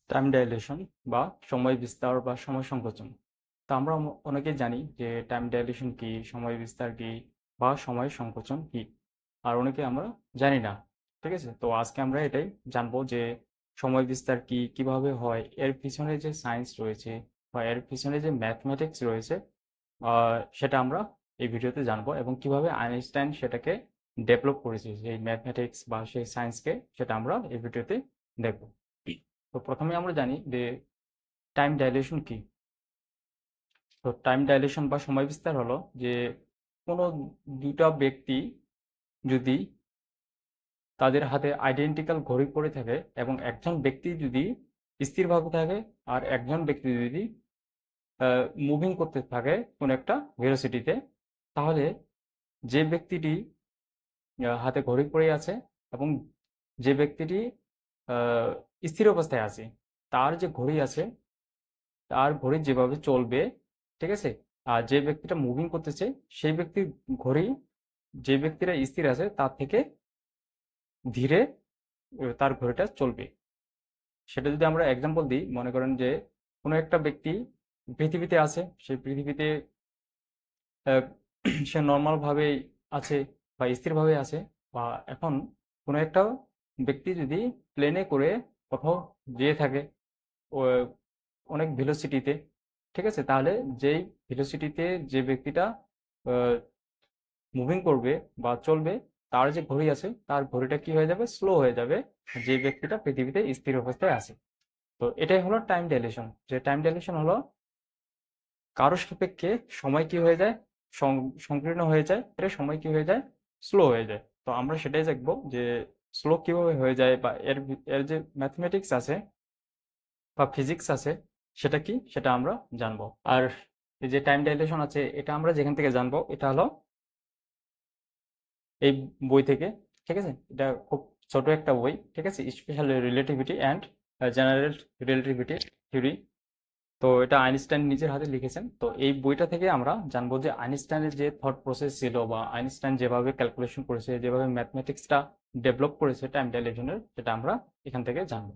Time dilation বা সময় বিস্তার বা সময় সংকোচন। তো আমরা অনেকেই জানি যে টাইম ডাইলেশন কি, সময় বিস্তার কি বা সময় সংকোচন কি। আর অনেকে আমরা জানি না। ঠিক আছে? তো আজকে আমরা এটাই জানবো যে সময় বিস্তার কি, কিভাবে হয়, এর পিছনে যে সায়েন্স রয়েছে বা এর পিছনে যে ম্যাথমেটিক্স রয়েছে, সেটা আমরা এই ভিডিওতে জানবো এবং কিভাবে আইনস্টাইন সেটাকে ডেভেলপ করেছে, সেই ম্যাথমেটিক্স বা সেই সায়েন্সকে, সেটা আমরা এই ভিডিওতে দেখবো। তো প্রথমে আমরা জানি যে টাইম ডাইলেশন কি। তো টাইম ডাইলেশন বা সময় বিস্তার হলো যে কোনো দুটা ব্যক্তি যদি তাদের হাতে আইডেন্টিক্যাল ঘড়ি পড়ে থাকে এবং একজন ব্যক্তি যদি স্থিরভাবে থাকে আর একজন ব্যক্তি যদি মুভিং করতে থাকে কোনো একটা ভেলোসিটিতে, তাহলে যে ব্যক্তিটি হাতে ঘড়ি পড়ে আছে এবং যে ব্যক্তিটি আহ, স্থির অবস্থায় আছে, তার যে ঘড়ি আছে, তার ঘড়ি যেভাবে চলবে, ঠিক আছে, আর যে ব্যক্তিটা মুভিং করতেছে সেই ব্যক্তির ঘড়ি, যে ব্যক্তিরা স্থির আছে তার থেকে ধীরে তার ঘড়িটা চলবে। সেটা যদি আমরা এক্সাম্পল দিই, মনে করেন যে কোনো একটা ব্যক্তি পৃথিবীতে আছে, সেই পৃথিবীতে আহ, সে নর্মাল ভাবে আছে বা স্থিরভাবে আছে। বা এখন কোনো একটা ব্যক্তি যদি প্লেনে করে কোথাও যেয়ে থাকে ও অনেক ভেলোসিটিতে, ঠিক আছে, তাহলে যেই ভেলোসিটিতে যে ব্যক্তিটা মুভিং করবে বা চলবে, তার যে ঘড়ি আছে তার ঘড়িটা কি হয়ে যাবে, স্লো হয়ে যাবে, যে ব্যক্তিটা পৃথিবীতে স্থির অবস্থায় আছে। তো এটাই হলো টাইম ডাইলেশন। যে টাইম ডাইলেশন হলো কারো সাপেক্ষে সময় কি হয়ে যায়, সংকীর্ণ হয়ে যায়, এটা সময় কি হয়ে যায়, স্লো হয়ে যায়। তো আমরা সেটাই দেখবো যে স্লো কিভাবে হয়ে যায় বা এর যে ম্যাথমেটিক্স আছে বা ফিজিক্স আছে সেটা কি, সেটা আমরা জানবো। আর এই যে টাইম ডাইলেশন আছে, এটা আমরা যেখান থেকে জানবো, এটা হলো এই বই থেকে। ঠিক আছে, এটা খুব ছোট একটা বই, ঠিক আছে, special relativity and general relativity theory. তো এটা আইনস্টাইন নিজের হাতে লিখেছেন। তো এই বইটা থেকে আমরা জানবো যে আইনস্টাইনের যে থট প্রসেস ছিল বা আইনস্টাইন যেভাবে ক্যালকুলেশন করেছে, যেভাবে ম্যাথমেটিক্সটা ডেভেলপ করেছে টাইম ডাইলেশনের, সেটা আমরা এখান থেকে জানবো।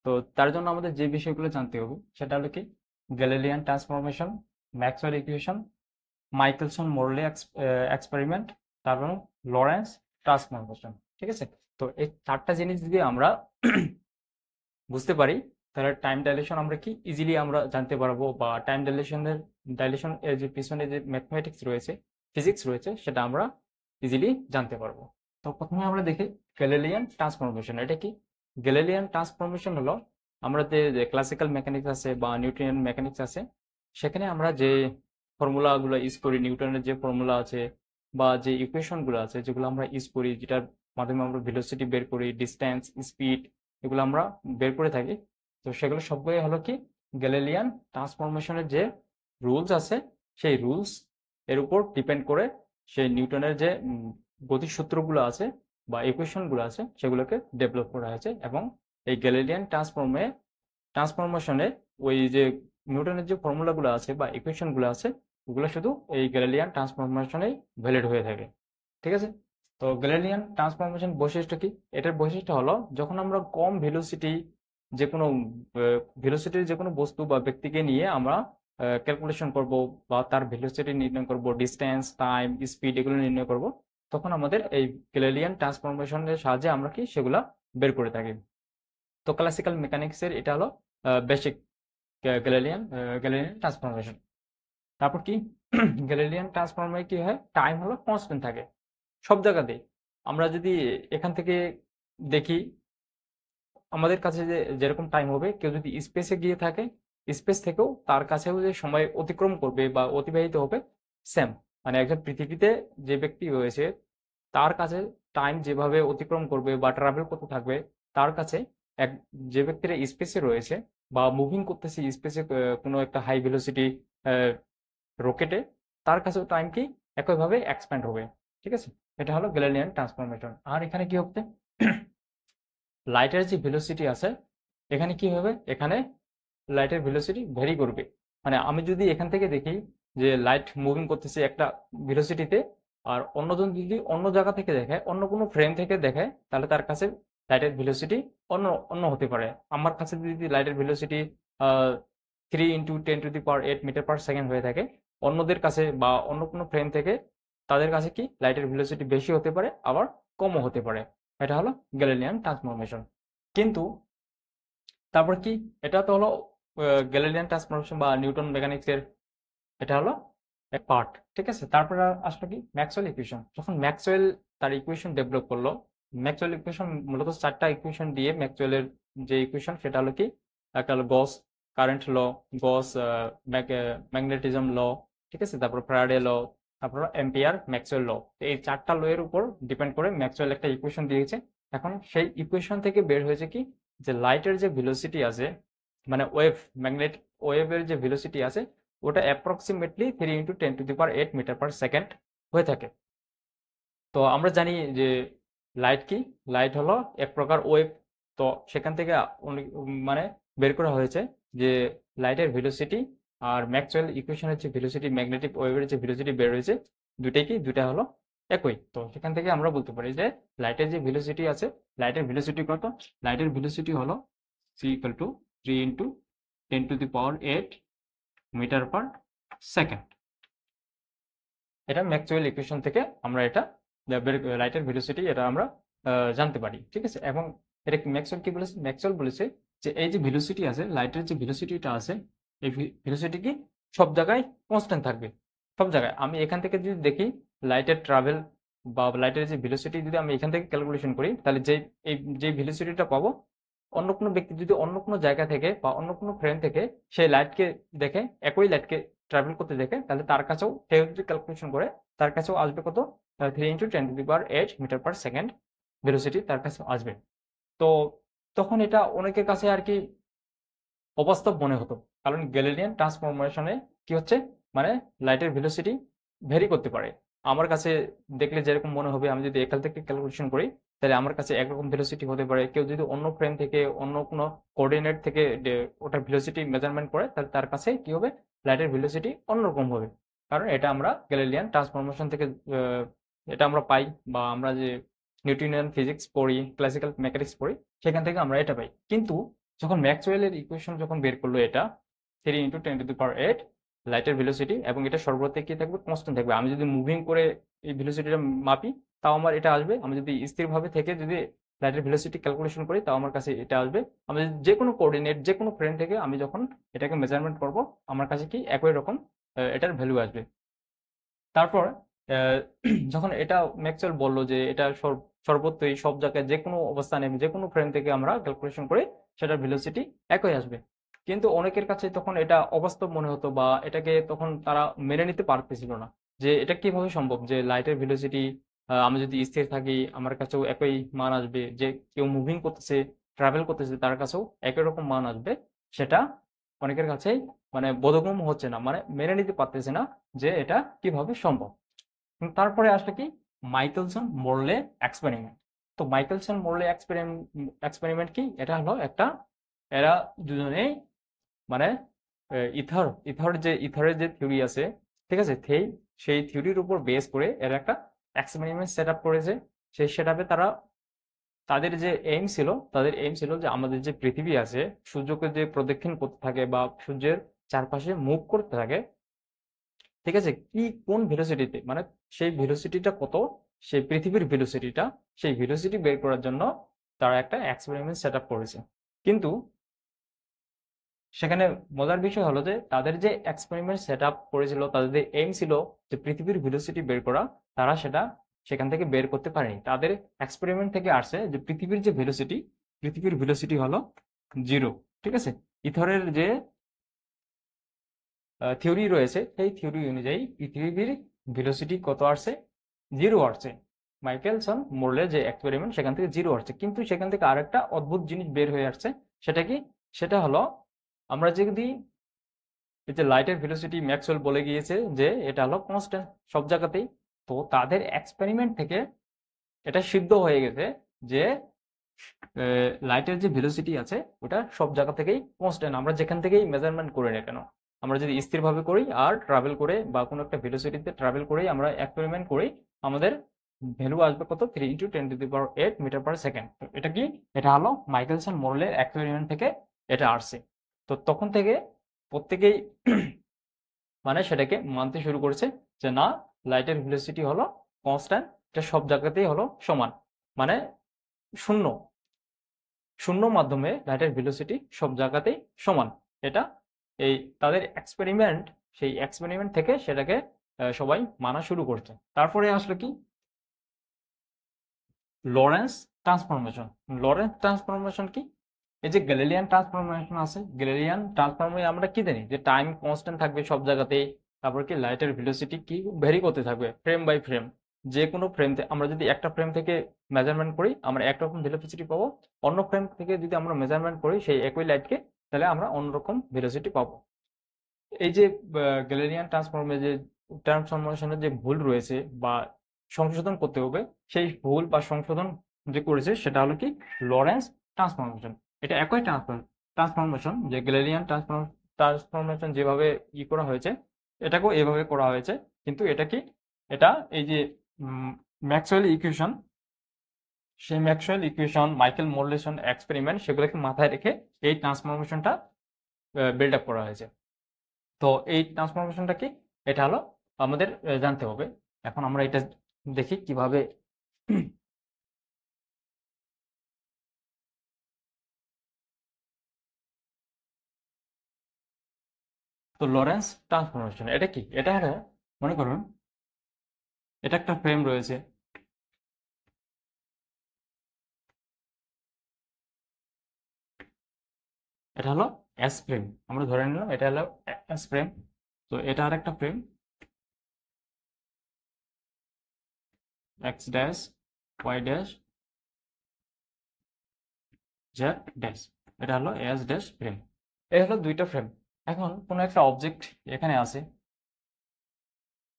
তো তার জন্য আমাদের যে বিষয়গুলো জানতে হবে সেটা হলো কি, Galilean transformation, Maxwell equation, Michelson Morley experiment, তারপর লরেন্স ট্রান্সফরমেশন। ঠিক আছে? তো এই চারটা জিনিস যদি আমরা বুঝতে পারি, তাহলে টাইম ডাইলেশন আমরা কি ইজিলি আমরা জানতে পারবো, বা টাইম ডাইলেশন এর যে পিছনে যে ম্যাথমেটিক্স রয়েছে, ফিজিক্স রয়েছে, সেটা আমরা ইজিলি জানতে পারবো। তো প্রথমে আমরা দেখি গ্যালিলিয়ান ট্রান্সফরমেশন। এটা কি? গ্যালিলিয়ান ট্রান্সফরমেশন হলো, আমরা যে ক্লাসিক্যাল মেকানিক্স আছে বা নিউটনিয়ান মেকানিক্স আছে, সেখানে আমরা যে ফর্মুলাগুলো ইউজ করি, নিউটনের যে ফর্মুলা আছে বা যে ইকুয়েশনগুলো আছে যেগুলো আমরা ইউজ করি, যেটার মাধ্যমে আমরা ভেলোসিটি বের করি, ডিস্টেন্স, স্পিড, এগুলো আমরা বের করে থাকি। তো সেগুলো সবগুলোই হলো কি, গ্যালিলিয়ান ট্রান্সফরমেশনের যে রুলস আছে, সেই রুলস এর উপর ডিপেন্ড করে সেই নিউটনের যে গতিসূত্রগুলো আছে বা ইকুয়েশনগুলো আছে, সেগুলোকে ডেভেলপ করা হয়েছে। এবং এই গ্যালিলিয়ান ট্রান্সফরমেশনে ওই যে নিউটনের যে ফর্মুলাগুলো আছে বা ইকুয়েশনগুলো আছে, ওগুলো শুধু এই গ্যালিলিয়ান ট্রান্সফরমেশনেই ভ্যালিড হয়ে থাকে। ঠিক আছে? তো গ্যালিলিয়ান ট্রান্সফরমেশন বৈশিষ্ট্য কি? এটার বৈশিষ্ট্য হলো, যখন আমরা কম ভেলোসিটি যে কোনো ভেলোসিটির যে কোনো বস্তু বা ব্যক্তিকে নিয়ে আমরা ক্যালকুলেশন করব বা তার ভেলোসিটি নির্ণয় করব, ডিস্টেন্স, টাইম, স্পিড, এগুলো নির্ণয় করব, তখন আমাদের এই গ্যালিলিয়ান ট্রান্সফরমেশনের সাহায্যে আমরা কি সেগুলা বের করে থাকি। তো ক্লাসিক্যাল মেকানিক্সের এটা হলো বেসিক গ্যালিলিয়ান গ্যালিলিয়ান ট্রান্সফরমেশন। তারপর কি, গ্যালিলিয়ান ট্রান্সফর্মে কি হয়, টাইম হলো কনস্ট্যান্ট থাকে সব জায়গাতেই। আমরা যদি এখান থেকে দেখি, আমাদের কাছে যে যেরকম টাইম হবে, কেউ যদি স্পেসে গিয়ে থাকে, স্পেস থেকেও তার কাছেও যে সময় অতিক্রম করবে বা অতিবাহিত হবে, সেম। মানে একজন পৃথিবীতে যে ব্যক্তি রয়েছে, তার কাছে টাইম যেভাবে অতিক্রম করবে বা ট্রাভেল করতে থাকবে, তার কাছে এক যে ব্যক্তিরা স্পেসে রয়েছে বা মুভিং করতেছে স্পেসে, কোনো একটা হাই ভেলোসিটি রকেটে, তার কাছেও টাইম কি একইভাবে এক্সপ্যান্ড হবে। ঠিক আছে? এটা হলো গ্যালিলিয়ান ট্রান্সফরমেশন। আর এখানে কি হবে, লাইটের যে ভেলোসিটি আছে, এখানে কি হবে, এখানে লাইটের ভেলোসিটি ভ্যারি করবে। মানে আমি যদি এখান থেকে দেখি যে লাইট মুভিং করতেছে একটা ভেলোসিটিতে, আর অন্যজন যদি অন্য জায়গা থেকে দেখে, অন্য কোনো ফ্রেম থেকে দেখে, তাহলে তার কাছে লাইটের ভেলোসিটি অন্য অন্য হতে পারে। আমার কাছে যদি লাইটের ভেলোসিটি 3 × 10⁸ মিটার পার সেকেন্ড হয়ে থাকে, অন্যদের কাছে বা অন্য কোনো ফ্রেম থেকে তাদের কাছে কি লাইটের ভেলোসিটি বেশি হতে পারে, আবার কমও হতে পারে। এটা হলো গ্যালিলিয়ান ট্রান্সফরমেশন। কিন্তু তারপর কি, এটা তো হলো গ্যালিলিয়ান ট্রান্সফরমেশন বা নিউটন মেকানিক্স এর, এটা হলো এক পার্ট। ঠিক আছে, তারপরে আসলো কি ম্যাক্সওয়েল ইকুয়েশন। যখন ম্যাক্সওয়েল তার ইকুয়েশন ডেভেলপ করলো, ম্যাক্সওয়েল ইকুয়েশন মূলত 4টা ইকুয়েশন দিয়ে ম্যাক্সওয়েলের যে ইকুয়েশন সেটা হলো কি, একটা হলো গস কারেন্ট ল, গস ম্যাগনেটিজম ল, ঠিক আছে, তারপর ফ্যারাডে ল, তারপর এম্পিয়ার ম্যাক্সওয়েল ল। এই 4টা ল এর উপর ডিপেন্ড করে ম্যাক্সওয়েল একটা ইকুয়েশন দিয়েছে। এখন সেই ইকুয়েশন থেকে বের হয়েছে কি, যে লাইটের যে ভেলোসিটি আছে, মানে ওয়েভ, ম্যাগনেটিক ওয়েভের যে ভেলোসিটি আছে, ওটা অ্যাপ্রক্সিমেটলি 3 × 10⁸ মিটার পার সেকেন্ড হয়ে থাকে। তো আমরা জানি যে লাইট কি, লাইট হলো এক প্রকার ওয়েভ। তো সেখান থেকে মানে বের করা হয়েছে যে লাইটের ভেলোসিটি আর ম্যাক্সওয়েল ইকুয়েশনের যে ভেলোসিটি, ম্যাগনেটিক ওয়েভের যে ভেলোসিটি বের হয়েছে, দুটা হলো একই। তো সেখান থেকে আমরা বলতে পারি যে লাইটের যে ভেলোসিটি আছে, লাইটের ভেলোসিটি কত, লাইটের ভেলোসিটি হলো c = 3 × 10⁸ মিটার পার সেকেন্ড। এটা ম্যাক্সওয়েল ইকুয়েশন থেকে আমরা এটা লাইটের ভেলোসিটি এটা আমরা জানতে পারি। ঠিক আছে, এবং এটা ম্যাক্সওয়েল কি বলেছে, ম্যাক্সওয়েল বলেছে যে এই যে ভেলোসিটি আছে, লাইটের যে ভেলোসিটিটা আছে, এই ভেলোসিটি কি সব জায়গায় কনস্ট্যান্ট থাকবে। সব জায়গায় আমি এখান থেকে যদি দেখি লাইটের ট্রাভেল বা লাইটের যে ভেলোসিটি যদি আমি এখান থেকে ক্যালকুলেশন করি, তাহলে যে ভেলোসিটিটা পাবো, অন্য কোনো ব্যক্তি যদি অন্য কোনো জায়গা থেকে বা অন্য কোনো ফ্রেম থেকে সেই লাইটকে দেখে, একই লাইটকে ট্রাভেল করতে দেখে, তাহলে তার কাছেও সে যদি ক্যালকুলেশন করে, তার কাছেও আসবে কত, 3 × 10⁸ মিটার পার সেকেন্ড ভেলোসিটি তার কাছে আসবে। তো তখন এটা অনেকের কাছে আর কি অবাস্তব মনে হতো, কারণ গ্যালিলিয়ান ট্রান্সফরমেশনে কি হচ্ছে, মানে লাইটের ভেলোসিটি ভেরি করতে পারে। আমার কাছে দেখলে যেরকম মনে হবে, আমি যদি এখান থেকে ক্যালকুলেশন করি, তাহলে আমার কাছে একরকম ভেলোসিটি হতে পারে। কেউ যদি অন্য ফ্রেম থেকে অন্য কোনো কোঅর্ডিনেট থেকে ওটার ভেলোসিটি মেজারমেন্ট করে, তাহলে তার কাছে কি হবে, লাইটের ভেলোসিটি অন্যরকম হবে। কারণ এটা আমরা গ্যালিলিয়ান ট্রান্সফরমেশন থেকে এটা আমরা পাই, বা আমরা যে নিউটনিয়ান ফিজিক্স পড়ি, ক্লাসিক্যাল মেকানিক্স পড়ি, সেখান থেকে আমরা এটা পাই। কিন্তু যখন ম্যাক্সওয়েলের ইকুয়েশন যখন বের করলো, এটা 3 × 10⁸ লাইটের ভেলোসিটি, এবং এটা সর্বত্র কি থাকবে, কনস্ট্যান্ট থাকবে। আমি যদি মুভিং করে এই ভেলোসিটিটা মাপি, তাও আমার এটা আসবে। আমি যদি স্থিরভাবে থেকে যদি লাইটের ভেলোসিটি ক্যালকুলেশন করি, তাও আমার কাছে এটা আসবে। আমি যে কোনো কোঅর্ডিনেট, যে কোনো ফ্রেম থেকে আমি যখন এটাকে মেজারমেন্ট করব, আমার কাছে কি একই রকম এটার ভ্যালু আসবে। তারপর যখন এটা ম্যাক্সওয়েল বলল যে এটা সর্বত্রই সব জায়গায় যে কোনো অবস্থানে যে কোনো ফ্রেম থেকে আমরা ক্যালকুলেশন করে সেটার ভেলোসিটি একই আসবে। কিন্তু অনেকের কাছে তখন এটা অবাস্তব মনে হতো, বা এটাকে তখন তারা মেনে নিতে পারতেছিল না, যে এটা কিভাবে সম্ভব যে লাইটের ভেলোসিটি আমি যদি স্থির থাকি আমার কাছেও একই মান আসবে, যে কেউ মুভিং করতেছে, ট্রাভেল করতেছে, তার কাছেও একই রকম মান আসবে। সেটা অনেকের কাছেই মানে বোধগম্য হচ্ছে না, মানে মেনে নিতে পারতেছে না যে এটা কিভাবে সম্ভব। তারপরে আসলে কি, মাইকেলসন মোরলে এক্সপেরিমেন্ট। তো মাইকেলসন মোরলে এক্সপেরিমেন্ট কি, এটা হলো একটা, এরা দুজনেই মানে ইথারের যে থিওরি আছে, ঠিক আছে, সেই থিওরির উপর বেস করে এরা একটা এক্সপেরিমেন্ট সেট আপ করেছে। সেই সেট আপে তাদের এইম ছিল যে আমাদের যে পৃথিবী আছে, সূর্যকে যে প্রদক্ষিণ করতে থাকে বা সূর্যের চারপাশে মুভ করতে থাকে, ঠিক আছে, কোন ভেলোসিটিতে, মানে সেই ভেলোসিটিটা কত, সেই পৃথিবীর ভেলোসিটিটা, সেই ভেলোসিটি বের করার জন্য তারা একটা এক্সপেরিমেন্ট সেট আপ করেছে। কিন্তু সেখানে মজার বিষয় হলো যে তাদের যে এক্সপেরিমেন্ট সেট আপ করেছিল, তাদের যে এইম ছিল যে পৃথিবীর ভেলোসিটি বের করা, তারা সেটা সেখান থেকে বের করতে পারেনি। তাদের এক্সপেরিমেন্ট থেকে আসছে যে পৃথিবীর ভেলোসিটি হলো 0। ঠিক আছে, ইথরের যে থিওরি রয়েছে, সেই থিওরি অনুযায়ী পৃথিবীর ভেলোসিটি কত আসছে, 0 আসছে। মাইকেলসন মোরলে যে এক্সপেরিমেন্ট, সেখান থেকে 0 আসছে। কিন্তু সেখান থেকে আরেকটা অদ্ভুত জিনিস বের হয়ে আসছে। সেটা কি, সেটা হলো আমরা যদি এই যে লাইটের ভেলোসিটি ম্যাক্সওয়েল বলে গিয়েছে যে এটা হলো কনস্ট্যান্ট সব জায়গাতেই। তো তাদের এক্সপেরিমেন্ট থেকে এটা সিদ্ধ হয়ে গেছে যে লাইটের যে ভেলোসিটি আছে ওটা সব জায়গা থেকেই কনস্ট্যান্ট, আমরা যেখান থেকেই মেজারমেন্ট করি না কেন। আমরা যদি স্থিরভাবে করি আর ট্রাভেল করে বা কোনো একটা ভেলোসিটিতে ট্রাভেল করেই আমরা এক্সপেরিমেন্ট করি, আমাদের ভ্যালু আসবে কত, 3 × 10⁸ মিটার পার সেকেন্ড। এটা কি, এটা হলো মাইকেলসন মোরেলের এক্সপেরিমেন্ট থেকে এটা আসছে। তো তখন থেকে প্রত্যেকেই মানে সেটাকে মানতে শুরু করেছে যে না, লাইটের ভেলোসিটি হলো কনস্ট্যান্ট, এটা সব জায়গাতেই হলো সমান, মানে শূন্য শূন্য মাধ্যমে লাইটের ভেলোসিটি সব জায়গাতেই সমান। এটা এই তাদের এক্সপেরিমেন্ট, সেই এক্সপেরিমেন্ট থেকে সেটাকে সবাই মানা শুরু করছে। তারপরে আসলে কি, লরেন্স ট্রান্সফরমেশন। লরেন্স ট্রান্সফরমেশন কি, এই যে গ্যালিলিয়ান ট্রান্সফরমেশন আছে, গ্যালিলিয়ান ট্রান্সফরমে আমরা কি জানি যে টাইম কনস্ট্যান্ট থাকবে সব জায়গাতেই। তারপর কি লাইটের ভেলোসিটি কি ভ্যারি করতে থাকবে ফ্রেম বাই ফ্রেম। যে কোনো ফ্রেম আমরা যদি একটা ফ্রেম থেকে মেজারমেন্ট করি আমরা একরকম ভেলোসিটি পাবো, অন্য ফ্রেম থেকে যদি আমরা মেজারমেন্ট করি সেই একই লাইটকে, তাহলে আমরা অন্যরকম ভেলোসিটি পাবো। এই যে গ্যালিলিয়ান ট্রান্সফর্মে যে ট্রান্সফরমেশনের যে ভুল রয়েছে বা সংশোধন করতে হবে, সেই ভুল বা সংশোধন যে করেছে সেটা হলো কি লরেন্স ট্রান্সফরমেশন। এটা একই ট্রান্সফরমেশন যে গ্যালিলিয়ান ট্রান্সফরমেশন যেভাবে করা হয়েছে, এটাকেও এভাবে করা হয়েছে, কিন্তু এটা কি, এটা এই যে ম্যাক্সওয়েল ইকুয়েশন, সেই ম্যাক্সওয়েল ইকুয়েশন, মাইকেল মোরলেসন এক্সপেরিমেন্ট, সেগুলোকে মাথায় রেখে এই ট্রান্সফরমেশনটা বিল্ড আপ করা হয়েছে। তো এই ট্রান্সফরমেশনটা কি, এটা হলো আমাদের জানতে হবে। এখন আমরা এটা দেখি কিভাবে। তো লরেন্স ট্রান্সফরমেশন এটা কি, এটা হলো মনে করুন এটা একটা ফ্রেম রয়েছে, এটা হলো এস ফ্রেম, আমরা ধরে নিলাম এটা হলো এস ফ্রেম। তো এটা আর একটা frame X dash Y dash Z dash, এটা হলো এস ড্যাশ ফ্রেম। এটা হলো দুইটা ফ্রেম। এখন কোনো একটা অবজেক্ট এখানে আছে,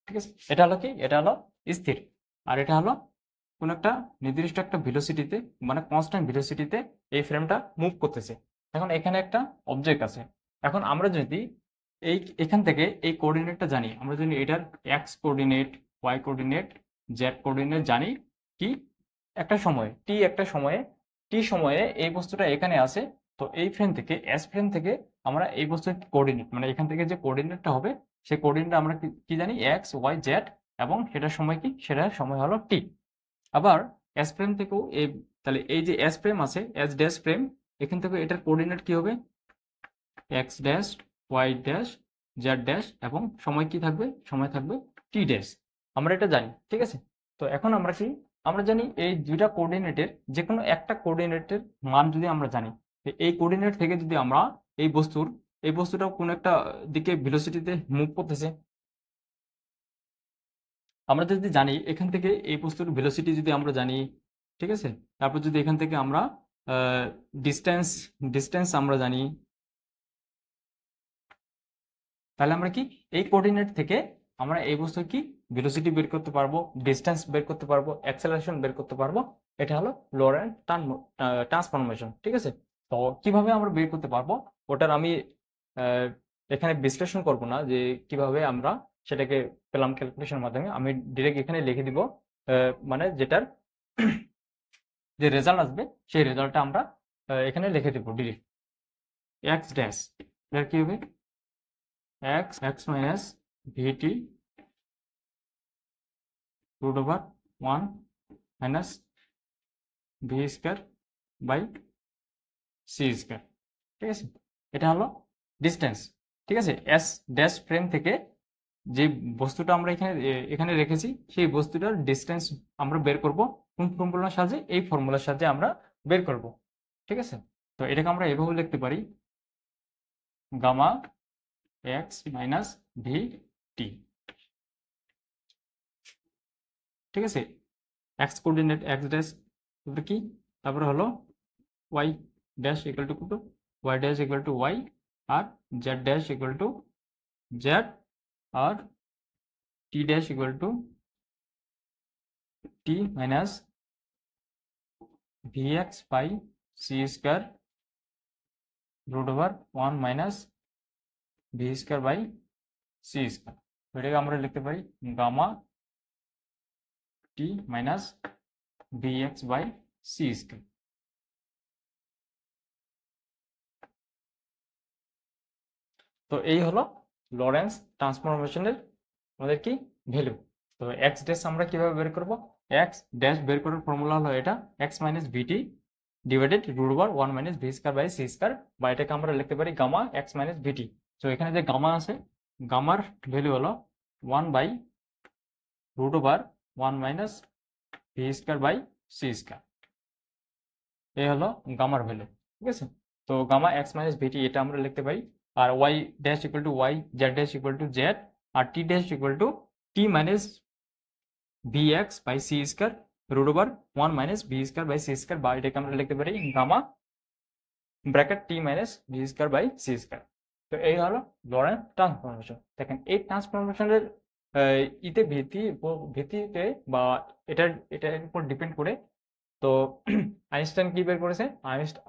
ঠিক আছে, এটা হলো কি, এটা হলো স্থির, আর এটা হলো কোন একটা নির্দিষ্ট একটা ভেলোসিটিতে, মানে কনস্ট্যান্ট ভেলোসিটিতে এই ফ্রেমটা মুভ করতেছে। এখন এখানে একটা অবজেক্ট আছে। এখন আমরা যদি এখান থেকে এই কোঅর্ডিনেটটা জানি, আমরা যদি এটার X coordinate, Y coordinate, Z coordinate জানি, কি একটা সময়ে টি সময়ে এই বস্তুটা এখানে আছে। তো এই ফ্রেম থেকে, এস ফ্রেম থেকে আমরা এই বস্তুর কোঅর্ডিনেট, মানে এখান থেকে যে কোঅর্ডিনেটটা হবে সেই কোঅর্ডিনেটটা আমরা কি জানি, এক্স ওয়াই জেড, এবং সেটার সময় কি, সেটার সময় হলো টি। আবার এস ফ্রেম থেকেও এই, তাহলে এই যে এস ফ্রেম আছে, এস ড্যাশ ফ্রেম, এখান থেকে এটার কোঅর্ডিনেট কি হবে, X dash Y dash Z dash, এবং সময় কি থাকবে, সময় থাকবে টি ড্যাশ। আমরা এটা জানি, ঠিক আছে। তো এখন আমরা কি, আমরা জানি এই দুইটা কোঅর্ডিনেটের যে কোনো একটা কোঅর্ডিনেটের মান যদি আমরা জানি, এই কোঅর্ডিনেট থেকে যদি আমরা এই বস্তুটা কোন একটা দিকে ভেলোসিটিতে মুভ করতেছে, আমরা যদি জানি এখান থেকে এই বস্তুর ভেলোসিটি যদি আমরা জানি, ঠিক আছে, তারপর যদি এখান থেকে আমরা ডিস্টেন্স ডিস্টেন্স আমরা জানি, তাহলে আমরা কি এই কোঅর্ডিনেট থেকে আমরা এই বস্তুর কি ভেলোসিটি বের করতে পারবো, ডিস্টেন্স বের করতে পারবো, অ্যাক্সেলারেশন বের করতে পারবো। এটা হলো লরেন্স ট্রান্সফরমেশন, ঠিক আছে। তো কিভাবে আমরা বের করতে পারবো ওটার আমি এখানে বিশ্লেষণ করব না যে কিভাবে আমরা সেটাকে পেলাম ক্যালকুলেশনের মাধ্যমে, আমি ডিরেক্ট এখানে লিখে দিব, মানে যেটার যে রেজাল্ট আসবে সেই রেজাল্টটা আমরা এখানে লিখে দেবো ডিরেক্ট। এক্স ড্যাশ, এর কি হবে, X minus VT root over 1 minus V square by C square, ঠিক আছে। এটা হলো ডিস্টেন্স, ঠিক আছে। এস ড্যাশ ফ্রেম থেকে যে বস্তুটা আমরা এখানে রেখেছি সেই বস্তুটার ডিস্টেন্স আমরা বের করব কোন ফর্মুলার সাহায্যে, এই ফর্মুলার সাহায্যে আমরা বের করব, ঠিক আছে। তো এটাকে আমরা এভাবে লিখতে পারি, gamma X minus V T, ঠিক আছে। এক্স কোঅর্ডিনেট এক্স ড্যাশ, তারপরে কি, তারপরে হলো ওয়াই ড্যাশ ইকুয়াল টু কত, Y dash equal to Y, আর Z dash equal to Z, আর টি dash equal to T minus V x by C square root over 1 minus V square by C square. এটাকে আমরা লিখতে পারি gamma T minus bx by C square. তো এই হলো Lawrence ট্রান্সফরমেশনের আমাদের কি ভ্যালু। তো এক্স ড্যাশ আমরা কিভাবে বের করব? এক্স ড্যাশ বের করার ফর্মুলা হলো এটা X minus VT divided root over one minus V square by C square, বা এটাকে আমরা লিখতে পারি গামা এক্স মাইনাস ভিটি। তো এখানে যে গামা আছে, গামার ভ্যালু হলো one by root over one minus V square by C square. এই হলো গামার ভ্যালু, ঠিক আছে। তো গামা এক্স মাইনাস ভিটি এটা আমরা লিখতে পারি, আর y dash equal to y, z dash equal to Z, আর টি dash equal to T minus V x by C square root over one minus V square by C square, বা এটাকে আমরা লিখতে পারি gamma bracket t minus V square by C square. তো এই হলো Lawrence transformation. দেখেন এই ট্রান্সফরমেশনের ভিত্তিতে বা এটার উপর ডিপেন্ড করে তো আইনস্টাইন কি বের করেছে?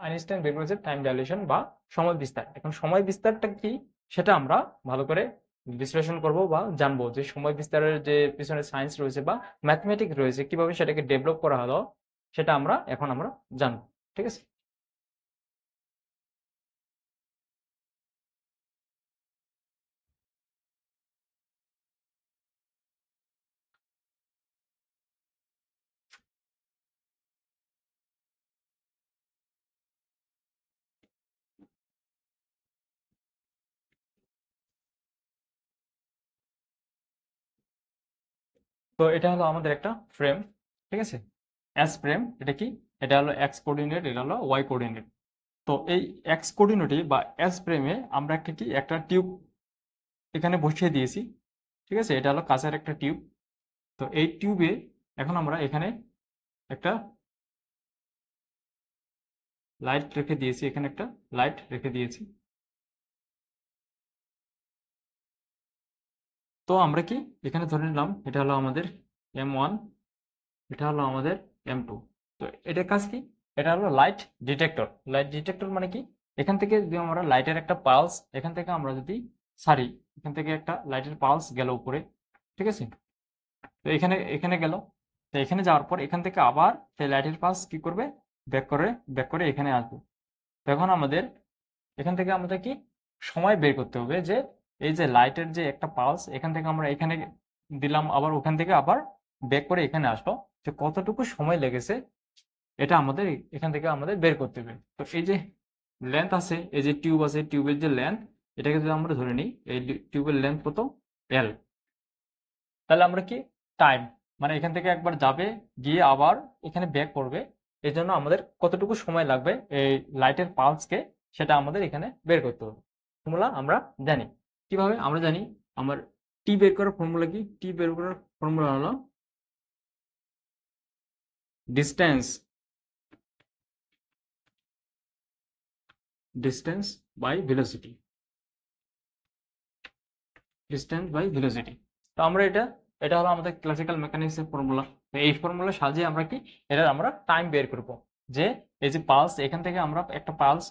আইনস্টাইন বের করেছে টাইম ডাইলেশন বা সময় বিস্তার। এখন সময় বিস্তারটা কি সেটা আমরা ভালো করে বিশ্লেষণ করব বা জানবো, যে সময় বিস্তারের যে পিছনে সায়েন্স রয়েছে বা ম্যাথমেটিক্স রয়েছে, কিভাবে সেটাকে ডেভেলপ করা হলো সেটা এখন আমরা জানবো, ঠিক আছে। তো এটা হলো আমাদের একটা ফ্রেম, ঠিক আছে, এস ফ্রেম। এটা কি? এটা হলো এক্স কোঅর্ডিনেট, এটা হলো ওয়াই কোঅর্ডিনেট। তো এই এক্স কোঅর্ডিনেটে বা এস ফ্রেমে আমরা একটা টিউব এখানে বসিয়ে দিয়েছি, ঠিক আছে। এটা হলো কাঁচের একটা টিউব। তো এই টিউবে এখন আমরা এখানে একটা লাইট রেখে দিয়েছি, এখানে একটা লাইট রেখে দিয়েছি। তো আমরা কি এখানে ধরে নিলাম এটা হলো আমাদের M1, এটা হলো আমাদের M2। তো এটার কাজ কি? এটা হলো লাইট ডিটেক্টর। লাইট ডিটেক্টর মানে কি? এখান থেকে যদি আমরা লাইটের একটা পালস এখান থেকে আমরা যদি সারি, এখান থেকে একটা লাইটের পালস গেল উপরে, ঠিক আছে। তো এখানে এখানে গেল, তো এখানে যাওয়ার পর এখান থেকে আবার সেই লাইটের পালস কি করবে? ব্যাক করে এখানে আসবে। তখন আমাদের এখান থেকে আমাদের কি সময় বের করতে হবে, যে এই যে লাইটের যে একটা পালস এখান থেকে আমরা এখানে দিলাম, আবার ওখান থেকে আবার ব্যাক করে এখানে আসলো, যে কতটুকু সময় লেগেছে এটা আমাদের এখান থেকে আমাদের বের করতে হবে। তো এই যে লেন্থ আছে, এই যে টিউব আছে, টিউবের যে লেন্থ, এটাকে যদি আমরা ধরে নিই, এই টিউবের লেন্থ কত? এল। তাহলে আমরা কি টাইম, মানে এখান থেকে একবার যাবে, গিয়ে আবার এখানে ব্যাক করবে, এই জন্য আমাদের কতটুকু সময় লাগবে এই লাইটের পালসকে সেটা আমাদের এখানে বের করতে হবে। ফর্মুলা আমরা জানি। কিভাবে আমরা জানি? আমার টি বের করার ফর্মুলা কি? টি বের করার ফর্মুলা হলো distance distance by velocity. Distance by velocity. তো আমরা এটা হলো আমাদের ক্লাসিক্যাল মেকানিক্সের ফর্মুলা। তো এই ফর্মুলা সাজিয়ে আমরা কি এটা আমরা টাইম বের করব, যে এই যে পালস এখান থেকে আমরা একটা পালস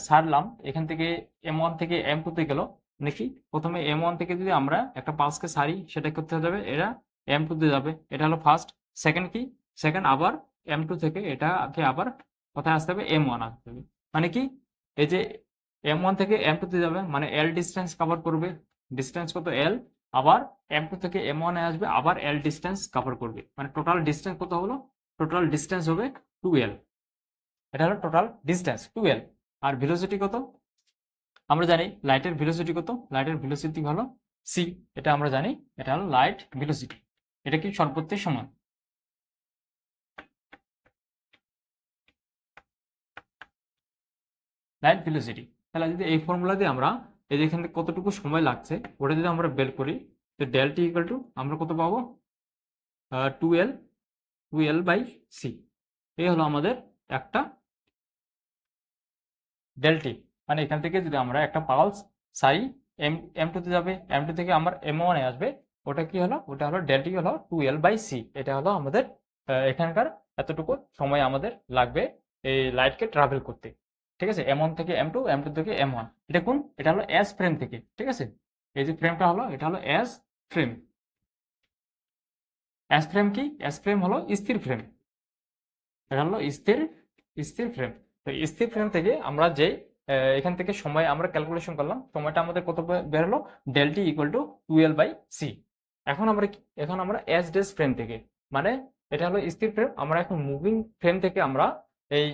ছাড়লাম, এখান থেকে M1 থেকে M2 তে গেল নাকি, প্রথমে M1 থেকে যদি আমরা একটা পালসকে ছাড়ি সেটা করতে যাবে, এটা M2 তে যাবে, এটা হলো ফার্স্ট। সেকেন্ড কি? সেকেন্ড আবার M2 থেকে এটাকে আবার কোথায় আসতে হবে? M1 আসতে হবে। মানে কি এই যে M1 থেকে M2 তে যাবে, মানে L ডিস্টেন্স কভার করবে। ডিস্টেন্স কত? L। আবার M2 থেকে M1 এ আসবে, আবার L ডিস্টেন্স কভার করবে, মানে টোটাল ডিস্টেন্স কত হলো? টোটাল ডিস্টেন্স হবে 2L। এটা হলো টোটাল ডিস্টেন্স 2L। আর ভেলোসিটি কত? আমরা জানি লাইটের ভেলোসিটি কত? লাইটের ভেলোসিটি হলো সি, এটা আমরা জানি, এটা হলো লাইট ভেলোসিটি। এটা কি সর্বত্রই সমান? Light velocity. তাহলে যদি এই ফর্মুলা দিয়ে আমরা এই যে এখান থেকে কতটুকু সময় লাগছে ওটা যদি আমরা বের করি, তো ডেল টি ইকুয়াল টু আমরা কত পাবো? 2L, 2L by C. এই হলো আমাদের একটা ডেলটি, মানে এখান থেকে যদি আমরা একটা পালস সাই M2 তে যাবে, M2 থেকে আমার M1 এ আসবে, ওটা কি হলো? ওটা হলো ডেলটি হলো 2L বাই সি। এটা হলো আমাদের এখানকার এতটুকু সময় আমাদের লাগবে এই লাইটকে ট্রাভেল করতে, ঠিক আছে। M1 থেকে M2, M2 থেকে M1। এটা কোন? এটা হলো এস ফ্রেম থেকে, ঠিক আছে। এই যে ফ্রেমটা হলো এটা হলো এস ফ্রেম। এস ফ্রেম কি? এস ফ্রেম হলো স্থির ফ্রেম, এটা হলো স্থির স্থির ফ্রেম। তো স্থির ফ্রেম থেকে আমরা যে এখান থেকে সময় আমরা ক্যালকুলেশন করলাম, সময়টা আমাদের কত বের হলো? Del T equal to 12/c। এখন আমরা এস ডেস ফ্রেম থেকে, মানে এটা হলো স্থির ফ্রেম, আমরা এখন মুভিং ফ্রেম থেকে আমরা এই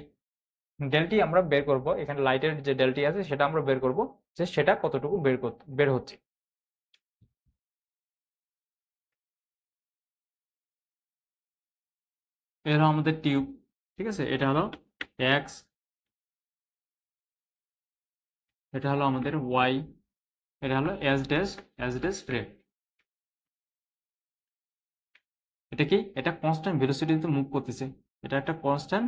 ডেলটি আমরা বের করব, এখানে লাইটের যে ডেলটি আছে সেটা আমরা বের করব, যে সেটা কতটুকু বের হচ্ছে। এটা হলো আমাদের টিউব, ঠিক আছে, এটা হলো এক্স, এটা হলো আমাদের ওয়াই, এটা হলো এস ড্যাশ ফ্রেম। এটা কি? এটা কনস্ট্যান্ট ভেলোসিটিতে মুভ করতেছে, এটা একটা কনস্ট্যান্ট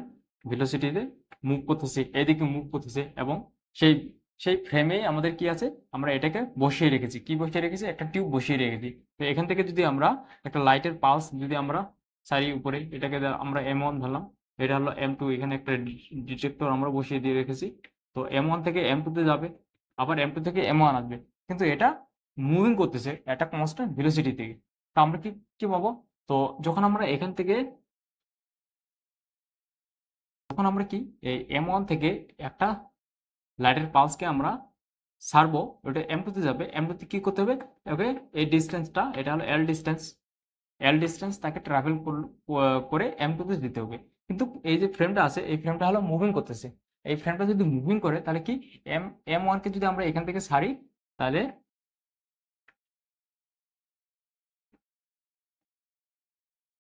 ভেলোসিটিতে মুভ করতেছে, এদিকে মুভ করতেছে, এবং সেই সেই ফ্রেমেই আমাদের কি আছে, আমরা এটাকে বসিয়ে রেখেছি। কি বসিয়ে রেখেছি? একটা টিউব বসিয়ে রেখেছি। তো এখান থেকে যদি আমরা একটা লাইটের পালস যদি আমরা সারি উপরে, এটাকে আমরা M1 ধরলাম, এটা হলো M2, এখানে একটা ডিটেক্টর আমরা বসিয়ে দিয়ে রেখেছি। তো M1 থেকে M2 তে যাবে, আবার M2 থেকে M1 আসবে, কিন্তু এটা মুভিং করতেছে একটা কনস্ট্যান্ট ভেলোসিটি থেকে। তো আমরা কি কি পাবো? তো যখন আমরা এখান থেকে, যখন আমরা কি এই M1 থেকে একটা লাইটের পালসকে আমরা ছাড়বো, ওটা M2 তে যাবে, M2 তে কি করতে হবে? ওকে, এই ডিস্টেন্সটা, এটা হলো এল ডিস্টেন্স তাকে ট্রাভেল করে M2 তে দিতে হবে। কিন্তু এই যে ফ্রেমটা আছে, এই ফ্রেমটা হলো মুভিং করতেছে। এই ফ্রেমটা যদি মুভিং করে তাহলে কি, M1 কে যদি আমরা এখান থেকে ছাড়ি, তাহলে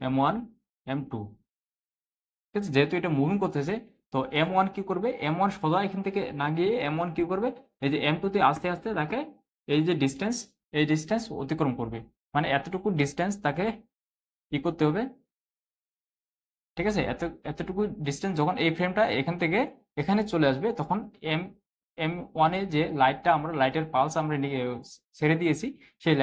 M1 M2, ঠিক আছে, যেহেতু এটা মুভিং করতেছে, তো M1 কি করবে? M1 সোজা এখান থেকে না গিয়ে M1 কি করবে? এই যে M2 তে আস্তে আস্তে তাকে এই যে ডিস্টেন্স, এই ডিস্টেন্স অতিক্রম করবে, মানে এতটুকু ডিস্টেন্স তাকে কি করতে হবে, ঠিক আছে, এতটুকু ডিস্টেন্স যখন এই ফ্রেমটা এখান থেকে এখানে চলে আসবে, তখন M1 এ যে লাইটটা, আমরা লাইটের পালস আমরা ছেড়ে দিয়েছি, সেই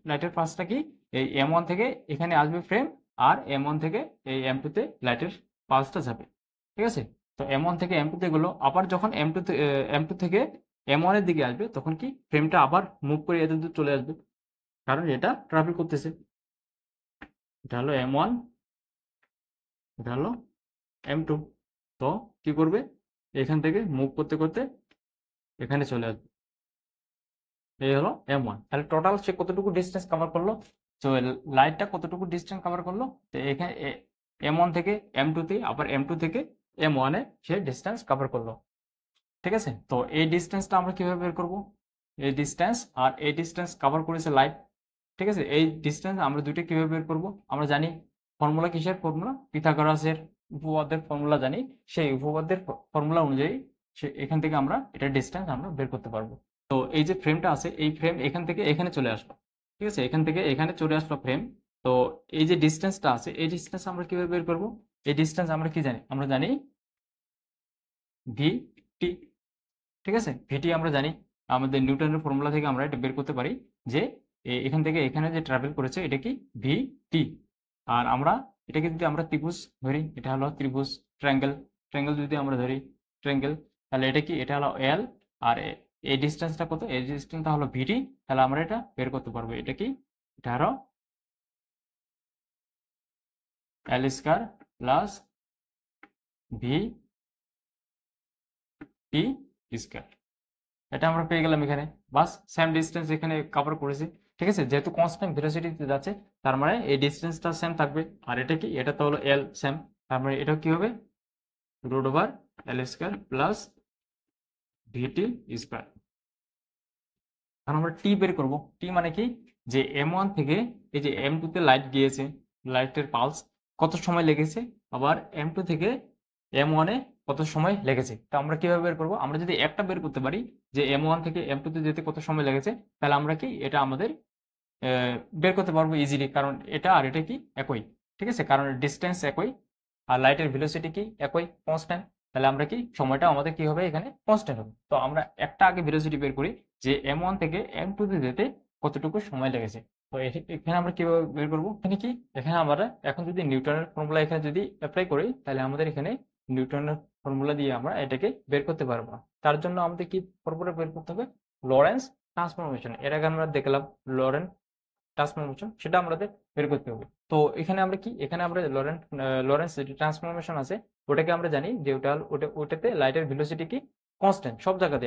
লাইটের পালসটা কি এই M1 থেকে এখানে আসবে ফ্রেম, আর M1 থেকে এই M2 তে লাইটের পালসটা যাবে, ঠিক আছে। তো M1 থেকে M2 তে গেলো, আবার যখন M2 থেকে M1 এর দিকে আসবে, তখন কি ফ্রেমটা আবার মুভ করে এত দূর চলে আসবে, কারণ এটা ট্রাভেল করতেছে। এটা হলো M1, এটা হলো M2। তো কি করবে? এখান থেকে মুভ করতে করতে এখানে চলে আসবে, এই হলো M1। তাহলে টোটাল সে কতটুকু ডিস্টেন্স কভার করলো? তো লাইটটা কতটুকু ডিস্টেন্স কভার করলো? তো এখানে M1 থেকে M2 তে, আবার M2 থেকে M1 এ সে ডিস্টেন্স কভার করলো, ঠিক আছে। তো এই ডিস্টেন্সটা আমরা কিভাবে বের করব? এই ডিস্টেন্স আর এই ডিস্টেন্স কভার করেছে লাইট, ঠিক আছে। এই ডিস্টেন্স আমরা দুইটা কিভাবে বের করব? আমরা জানি ফর্মুলা, কিসের ফর্মুলা? পিথাগোরাসের উপপাদ্যের ফর্মুলা জানি। সেই উপপাদ্যের ফর্মুলা অনুযায়ী এখান থেকে আমরা এটা ডিস্টেন্স আমরা বের করতে পারবো। তো এই যে ফ্রেমটা আছে, এই ফ্রেম এখান থেকে এখানে চলে আসলো, ঠিক আছে, এখান থেকে এখানে চলে আসলো ফ্রেম। তো এই যে ডিস্টেন্সটা আছে, এই ডিস্টেন্স আমরা কিভাবে বের করব? এই ডিস্টেন্স আমরা কি জানি? আমরা জানি ভি টি, ঠিক আছে। ভিটি আমরা জানি, আমাদের নিউটনের ফর্মুলা থেকে আমরা এটা বের করতে পারি, যে এখান থেকে এখানে যে ট্রাভেল করেছে এটা কি ভি টি। আর আমরা এটাকে যদি আমরা ত্রিভুজ ধরি, এটা হলো ত্রিভুজ, ট্রায়াঙ্গেল যদি আমরা ধরি ট্রায়াঙ্গেল, তাহলে এটা কি? এটা হলো এল, আর এই ডিস্টেন্সটা কত? এই ডিস্টেন্সটা হলো ভিটি। তাহলে আমরা এটা বের করতে পারবো, এটা কি? এটা হলো L square plus V T square. এটা আমরা পেয়ে গেলাম এখানে, বাস সেম ডিস্টেন্স এখানে কভার করেছি, ঠিক আছে। যেহেতু কনস্ট্যান্ট ভেলোসিটিতে যাচ্ছে, তার মানে এই ডিস্টেন্সটা সেম থাকবে। আর এটা কি? এটা তো হলো এল সেম, তার মানে এটা কি হবে? রুট ওভার এল স্কয়ার প্লাস ভিটি স্কয়ার। এখন আমরা টি বের করব। টি মানে কি? যে M1 থেকে এই যে M2 তে লাইট গিয়েছে, লাইটের পালস কত সময় লেগেছে, আবার M2 থেকে M1 এ কত সময় লেগেছে। তো আমরা কিভাবে বের করব? আমরা যদি একটা বের করতে পারি যে M1 থেকে M2 তে যেতে কত সময় লেগেছে, তাহলে আমরা কি এটা আমাদের বের করতে পারবো ইজিলি, কারণ এটা আর এটা কি একই, ঠিক আছে, কারণ ডিস্টেন্স একই, আর লাইটের ভেলোসিটি কি একই, কনস্ট্যান্ট। তাহলে আমরা কি, সময়টা আমাদের কি হবে এখানে? কনস্ট্যান্ট হবে। তো আমরা একটা আগে ভেলোসিটি বের করি, যে M1 থেকে M2 তে যেতে কতটুকু সময় লেগেছে। তো এখানে আমরা কিভাবে বের করবো? এখানে কি, এখানে আমরা এখন যদি নিউটনের ফর্মুলা এখানে যদি অ্যাপ্লাই করি, তাহলে আমাদের এখানে নিউটনের ফর্মুলা দিয়ে আমরা এটাকে বের করতে পারবো না। তার জন্য আমাদের কি ফর্মুলা বের করতে হবে? Lawrence transformation. এর আগে আমরা দেখলাম লরেন্স ট্রান্সফরমেশন সেটা আমাদের বের করতে হবে। তো এখানে আমরা কি, এখানে আমরা লরেন্স ট্রান্সফরমেশন আছে ওটাকে আমরা জানি যে ওটাতে লাইটের ভেলোসিটি কি কনস্ট্যান্ট সব জায়গাতে।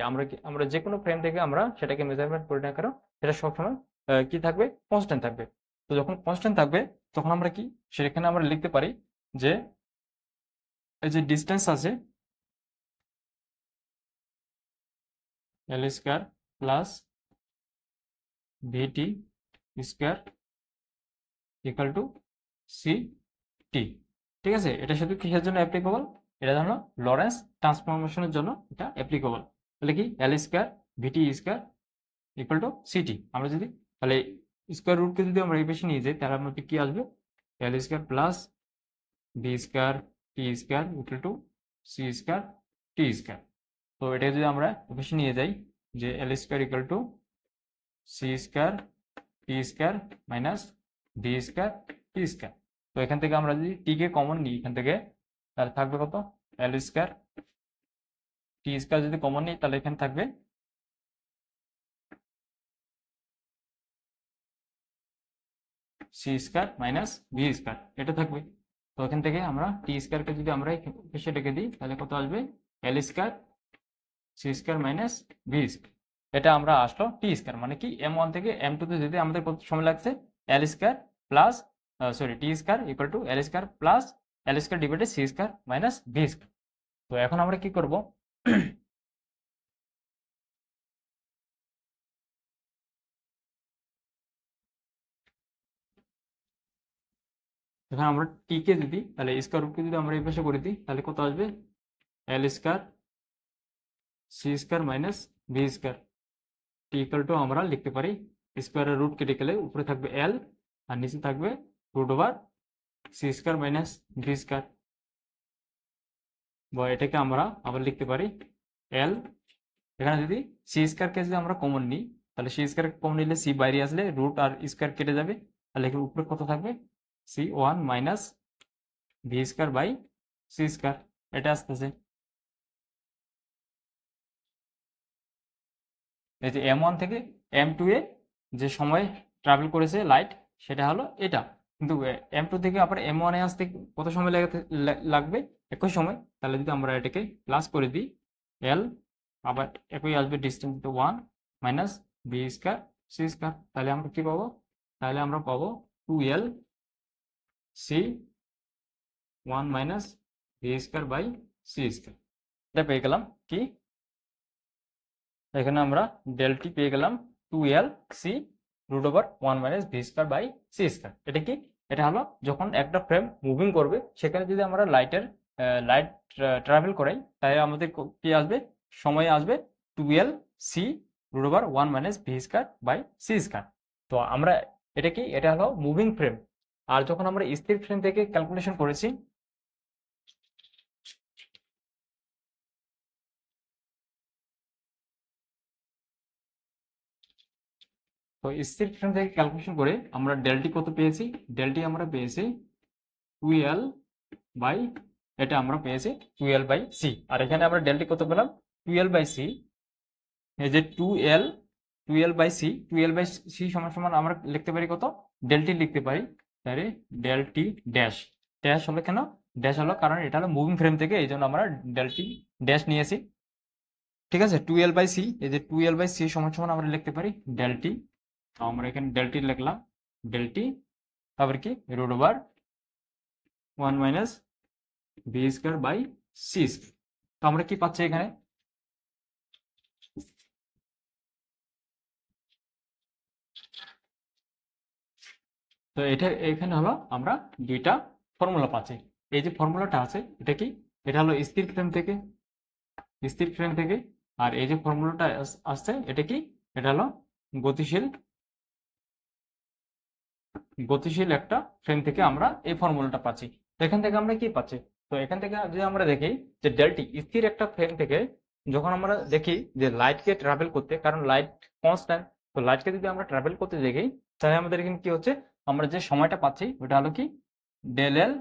আমরা যে কোনো ফ্রেম থেকে আমরা সেটাকে মেজারমেন্ট করি না কারণ সেটা সবসময় কি থাকবে, কনস্ট্যান্ট থাকবে। তো যখন কনস্ট্যান্ট থাকবে তখন আমরা কি, সেখানে আমরা লিখতে পারি যে এই যে ডিস্টেন্স আছে L square plus V T square equal to C T. ঠিক আছে, এটা শুধু কিসের জন্য অ্যাপ্লিকেবল, এটা হলো লরেন্স ট্রান্সফরমেশনের জন্য এটা অ্যাপ্লিকেবল। তাহলে কি L square V T square equal to C T, আমরা যদি তাহলে স্কয়ার রুটকে যদি আমরা এই পাশে নিয়ে যাই তাহলে আমাদের কি আসবে, L square plus B square T square equal to C square T square. তো এটা যদি আমরা এই পাশে নিয়ে যাই যে L square equal to C square T square minus B square T square. তো এখান থেকে আমরা যদি টি কে কমন নিই এখান থেকে তাহলে থাকবে কত, এল স্কয়ার টি স্কয়ার যদি কমন নিই তাহলে এখানে থাকবে C square minus B square, এটা থাকবে। তো এখান থেকে আমরা টি স্কয়ারকে যদি আমরা এসে রেখে দিই তাহলে কত আসবে, L square C square minus B square. এটা আমরা আসলো টি স্কয়ার মানে কি m1 থেকে m2 তে যেতে আমাদের কত সময় লাগছে, L square plus T square equal to L square plus L square divided C square minus B square. তো এখন আমরা কি করব, এখন আমরা টি কে যদি তাহলে স্কয়ার রুটকে যদি আমরা এই পাশে করে দিই তাহলে কত আসবে, L square C square minus B square T equal to আমরা লিখতে পারি স্কয়ারের রুট কেটে গেলে উপরে থাকবে এল আর নিচে থাকবে root over C square minus B square. বা এটাকে আমরা আবার লিখতে পারি এল, এখানে যদি সি স্কয়ারকে যদি আমরা কমন নিই তাহলে সি স্কয়ার কমন নিলে সি বাইরে আসলে রুট আর স্কয়ার কেটে যাবে, তাহলে এখানে উপরে কত থাকবে, C one minus B square by C square, এটা আসতেছে। এই যে m1 থেকে m2 এ যে সময় ট্রাভেল করেছে লাইট সেটা হলো এটা, কিন্তু m2 থেকে আবার m1 এ আসতে কত সময় লাগবে, একই সময়। তাহলে যদি আমরা এটাকে প্লাস করে দিই l আবার একই আসবে ডিস্টেন্স তো 1 minus B square C square, তাহলে আমরা কি পাবো, তাহলে আমরা পাবো 2l C 1 minus B square by C square. এটা পেয়ে গেলাম কি, এখানে আমরা ডেল টি পেয়ে গেলাম 2l C root over 1 minus V square by C square. এটা কি, এটা হলো যখন একটা ফ্রেম মুভিং করবে সেখানে যদি আমরা লাইট ট্রাভেল করাই তাহলে আমাদের কি আসবে, সময় আসবে 2l C root over 1 minus V square by C square. তো আমরা এটা কি, এটা হলো মুভিং ফ্রেম। আর যখন আমরা স্থির ফ্রেম থেকে ক্যালকুলেশন করেছি, তো স্থির ফ্রেম থেকে ক্যালকুলেশন করে আমরা ডেলটি কত পেয়েছি, ডেলটি আমরা পেয়েছি 2l বাই, এটা আমরা পেয়েছি 2l বাই সি। আর এখানে আমরা ডেলটি কত পেলাম, 2l বাই সি, এই যে 2l by C, 2l by C সমান সমান আমরা লিখতে পারি কত, ডেলটি লিখতে পারি, তাহলে ডেলটি ড্যাশ, ড্যাশ হলো কেন, ড্যাশ হলো কারণ এটা হলো মুভিং ফ্রেম থেকে এই জন্য আমরা ডেলটি ড্যাশ নিয়েছি। ঠিক আছে, 2l বাই সি, এই যে 2l বাই সি সমান সমান আমরা লিখতে পারি ডেলটি, তো আমরা এখানে ডেলটি লিখলাম, ডেলটি তারপর কি root over 1 minus B square by C square. তো আমরা কি পাচ্ছি এখানে, তো এটা এখানে হলো আমরা দুইটা ফর্মুলা পাচ্ছি। এই যে ফর্মুলাটা আছে এটা কি, এটা হলো স্থির ফ্রেম থেকে, স্থির ফ্রেম থেকে। আর এই যে ফর্মুলাটা আসছে এটা কি, এটা হলো গতিশীল, গতিশীল একটা ফ্রেম থেকে আমরা এই ফর্মুলাটা পাচ্ছি। তো এখান থেকে আমরা কি পাচ্ছি, তো এখান থেকে যদি আমরা দেখি যে ডেলটি স্থির একটা ফ্রেম থেকে যখন আমরা দেখি যে লাইটকে ট্রাভেল করতে, কারণ লাইট কনস্ট্যান্ট, তো লাইটকে যদি আমরা ট্রাভেল করতে দেখি তাহলে আমাদের এখানে কি হচ্ছে, আমরা যে সময়টা পাচ্ছি ওটা হলো কি ডেল এল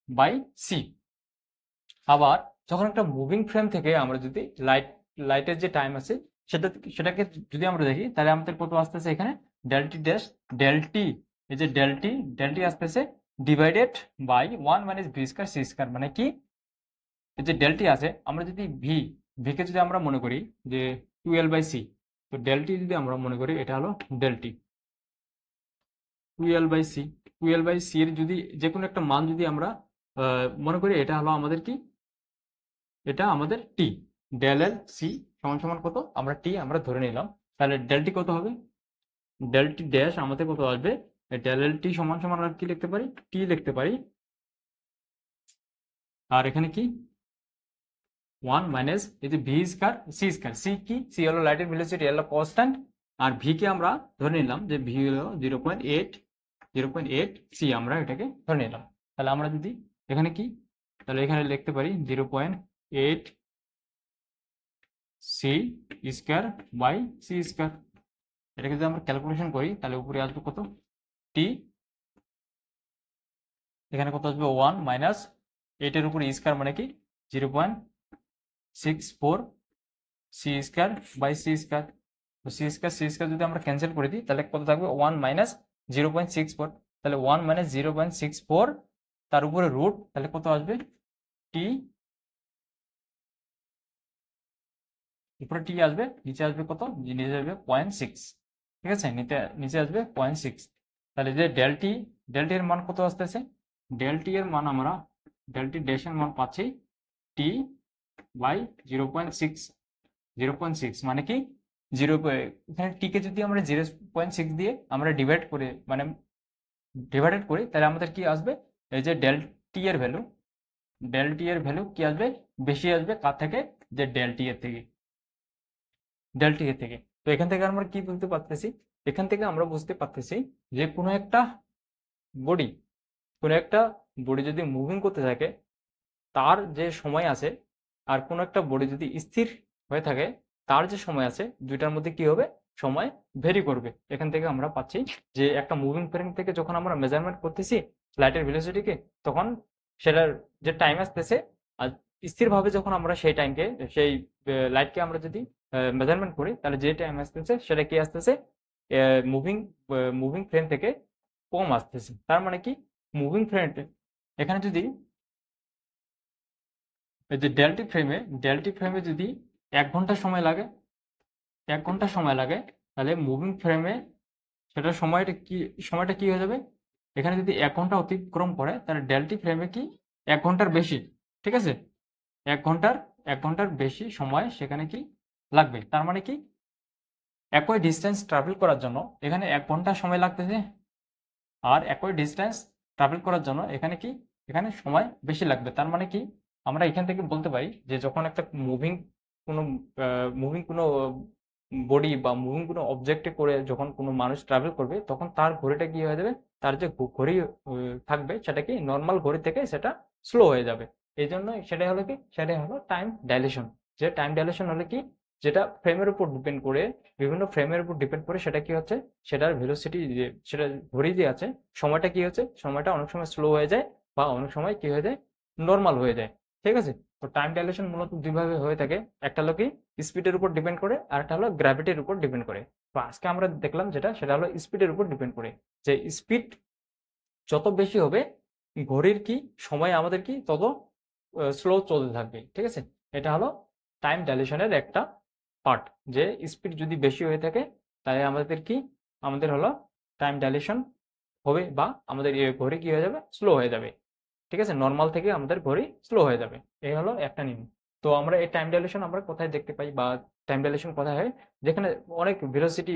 বাই সি। আবার যখন একটা মুভিং ফ্রেম থেকে আমরা যদি লাইটের যে টাইম আছে সেটাকে যদি আমরা দেখি তাহলে আমাদের কত আসতেছে এখানে, del T dash del T, এই যে ডেল টি আসতেছে divided by 1 minus V square C square, মানে কি এই যে ডেল টি আছে, আমরা যদি ভি কে যদি আমরা মনে করি যে 12/c, তো ডেল টি যদি আমরা মনে করি এটা হলো ডেল টি 12/c, 12/c এর যদি যে কোনো একটা মান যদি আমরা মনে করি, এটা হলো আমাদের কি, এটা আমাদের টি, ডেল এল সি সমান সমান কত, আমরা টি আমরা ধরে নিলাম, তাহলে ডেল টি কত হবে, ডেল টি ড্যাশ আমাদের কত আসবে, ডেল এল টি সমান সমান আর কি লিখতে পারি, টি লিখতে পারি, আর এখানে কি 1 মাইনাস এই যে V square C square, C কি, সি হলো লাইটের ভেলোসিটি, এল কনস্ট্যান্ট, আর ভি কে আমরা ধরে নিলাম যে ভি হলো 0.8 সি, আমরা এটাকে ধরে নিলাম। তাহলে আমরা যদি এখানে কি, তাহলে এখানে লিখতে পারি 0.8 C square by C square, এটাকে যদি আমরা ক্যালকুলেশন করি তাহলে উপরে আসবে কত, টি, এখানে কত আসবে 1 মাইনাস 8 এর উপরে স্কয়ার মানে কি 0.64 C square by C square, তো সি স্কয়ার যদি আমরা ক্যান্সেল করে দিই তাহলে কত থাকবে 1 মাইনাস 0.64, তাহলে 1 মাইনাস 0.64 তার উপরে রুট, তাহলে কত আসবে টি, উপরে টি আসবে, নিচে আসবে কত, নিচে আসবে 0.6, ঠিক আছে, নিচে আসবে 0.6, তাহলে যে ডেল টি এর মান কত আসতেছে, ডেল টি এর মান আমরা ডেল টি ড্যাশ এর মান পাচ্ছি টি বাই 0.6 মানে কি 0, এখানে টি কে যদি আমরা 0.6 দিয়ে আমরা ডিভাইডেড করি তাহলে আমাদের কি আসবে, এই যে ডেল টি এর ভ্যালু কি আসবে, বেশি আসবে কার থেকে, যে ডেল টি এর থেকে, তো এখান থেকে আমরা কি বুঝতে পারতেছি, এখান থেকে আমরা বুঝতে পারতেছি যে কোনো একটা বডি যদি মুভিং করতে থাকে তার যে সময় আছে, আর কোনো একটা বডি যদি স্থির হয়ে থাকে তার যে সময় আছে, দুইটার মধ্যে কি হবে, সময় ভেরি করবে। এখান থেকে আমরা পাচ্ছি যে একটা মুভিং ফ্রেম থেকে যখন আমরা মেজারমেন্ট করতেছি লাইটের ভেলোসিটিকে, তখন সেটার যে টাইম আসতেছে, আর স্থিরভাবে যখন আমরা সেই লাইটকে আমরা যদি মেজারমেন্ট করি তাহলে যে টাইম আসতেছে সেটা কি আসতেছে, মুভিং মুভিং ফ্রেম থেকে কম আসতেছে। তার মানে কি মুভিং ফ্রেম, এখানে যদি এই যে ডেলটি ফ্রেমে যদি 1 ঘন্টা সময় লাগে, তাহলে মুভিং ফ্রেমে সেটার সময়টা কি হয়ে যাবে, এখানে যদি 1 ঘন্টা অতিক্রম করে তাহলে ডেলটি ফ্রেমে কি 1 ঘন্টার বেশি, ঠিক আছে, 1 ঘন্টার বেশি সময় সেখানে কি লাগবে। তার মানে কি একই ডিস্টেন্স ট্রাভেল করার জন্য এখানে 1 ঘন্টা সময় লাগতেছে, আর একই ডিস্টেন্স ট্রাভেল করার জন্য এখানে সময় বেশি লাগবে। তার মানে কি আমরা এখান থেকে বলতে পারি যে যখন একটা মুভিং কোনো বডি বা মুভিং কোনো অবজেক্টে করে যখন কোনো মানুষ ট্রাভেল করবে, তখন তার ঘড়িটা কি হয়ে যাবে, তার যে ঘড়ি থাকবে সেটা কি নর্মাল ঘড়ি থেকে সেটা স্লো হয়ে যাবে। এই জন্য সেটাই হলো টাইম ডাইলেশন। যে টাইম ডাইলেশন হলে কি, যেটা ফ্রেমের উপর ডিপেন্ড করে, বিভিন্ন ফ্রেমের উপর ডিপেন্ড করে সেটা কি হচ্ছে, সেটার ভেলোসিটি যে সেটা ঘড়ি যে আছে, সময়টা কি হচ্ছে, সময়টা অনেক সময় স্লো হয়ে যায় বা অনেক সময় কি হয়ে যায়, নর্মাল হয়ে যায়, ঠিক আছে। তো টাইম ডাইলেশন মূলত দুইভাবে হয়ে থাকে, একটা হলো কি স্পিডের উপর ডিপেন্ড করে, আর একটা হলো গ্র্যাভিটির উপর ডিপেন্ড করে। তো আজকে আমরা দেখলাম সেটা হলো স্পিডের উপর ডিপেন্ড করে, যে স্পিড যত বেশি হবে ঘড়ির কি সময় আমাদের কি তত স্লো চলতে থাকবে, ঠিক আছে। এটা হলো টাইম ডাইলেশনের একটা পার্ট, যে স্পিড যদি বেশি হয়ে থাকে তাহলে আমাদের হলো টাইম ডাইলেশন হবে, বা আমাদের ঘড়ি কি হয়ে যাবে, স্লো হয়ে যাবে, ঠিক আছে, নর্মাল থেকে আমাদের ঘড়ি স্লো হয়ে যাবে। এই হলো একটা নিয়ম। তো আমরা এই টাইম ডাইলেশন আমরা কোথায় দেখতে পাই, বা টাইম ডাইলেশন কোথায় হয়, যেখানে অনেক ভেলোসিটি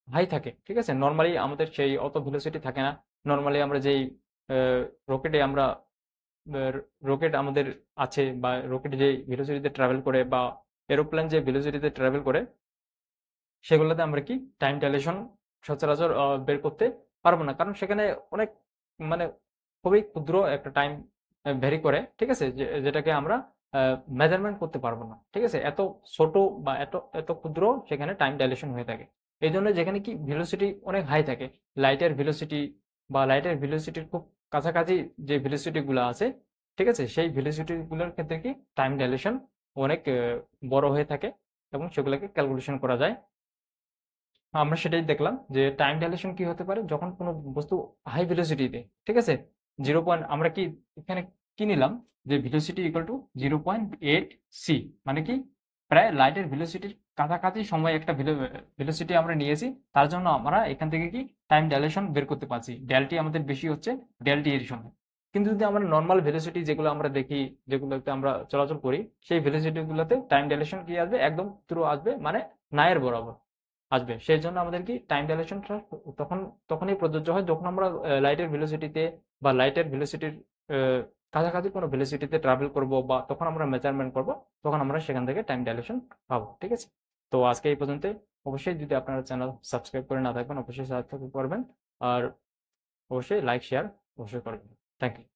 হাই থাকে, ঠিক আছে। নর্মালি আমাদের সেই অত ভেলোসিটি থাকে না। নর্মালি আমরা যেই রকেটে আমরা রকেট আমাদের আছে, বা রকেট যে ভেলোসিটিতে ট্রাভেল করে, বা এরোপ্লেন যে ভেলোসিটিতে ট্রাভেল করে, সেগুলোতে আমরা কি টাইম ডাইলেশন সচরাচর বের করতে পারবো না, কারণ সেখানে অনেক মানে খুবই ক্ষুদ্র একটা টাইম ভ্যারি করে, ঠিক আছে, যেটাকে আমরা মেজারমেন্ট করতে পারবো না, ঠিক আছে। এত ছোট বা এত এত ক্ষুদ্র সেখানে টাইম ডাইলেশন হয়ে থাকে। এই জন্য যেখানে কি ভেলোসিটি অনেক হাই থাকে, লাইটের ভেলোসিটির খুব কাছাকাছি যে ভেলোসিটি গুলো আছে, ঠিক আছে, সেই ভেলোসিটি গুলোর ক্ষেত্রে কি টাইম ডাইলেশন অনেক বড় হয়ে থাকে, এবং সেগুলোকে ক্যালকুলেশন করা যায়। আমরা সেটাই দেখলাম যে টাইম ডাইলেশন কি হতে পারে যখন কোনো বস্তু হাই ভেলোসিটিতে, ঠিক আছে, 0. আমরা কি এখানে কি নিলাম যে ভেলোসিটি ইকুয়াল টু 0.8 সি, মানে কি প্রায় লাইটের ভেলোসিটির কাছাকাছি সময় একটা ভেলোসিটি আমরা নিয়েছি, তার জন্য আমরা এখান থেকে কি টাইম ডাইলেশন বের করতে পারছি, ডেলটি আমাদের বেশি হচ্ছে ডেলটি এর সময়। কিন্তু যদি আমরা নর্মাল ভেলোসিটি যেগুলো আমরা দেখি, যেগুলোতে আমরা চলাচল করি, সেই ভেলোসিটি গুলোতে টাইম ডাইলেশন কি আসবে, একদম থ্রু আসবে, মানে নায়ের বরাবর আসবে। সেই জন্য আমাদের কি টাইম ডাইলেশনটা তখনই প্রযোজ্য হয় যখন আমরা লাইটের ভেলোসিটিতে বা লাইটের ভেলোসিটির কাছাকাছি কোনো ভেলোসিটিতে ট্রাভেল করব, বা তখন আমরা মেজারমেন্ট করব, তখন আমরা সেখান থেকে টাইম ডাইলেশন পাবো। ঠিক আছে, তো আজকে এই পর্যন্ত। অবশ্যই যদি আপনারা চ্যানেল সাবস্ক্রাইব করে না থাকবেন, অবশ্যই সাবস্ক্রাইব করবেন, আর অবশ্যই লাইক শেয়ার অবশ্যই করবেন। Thank you.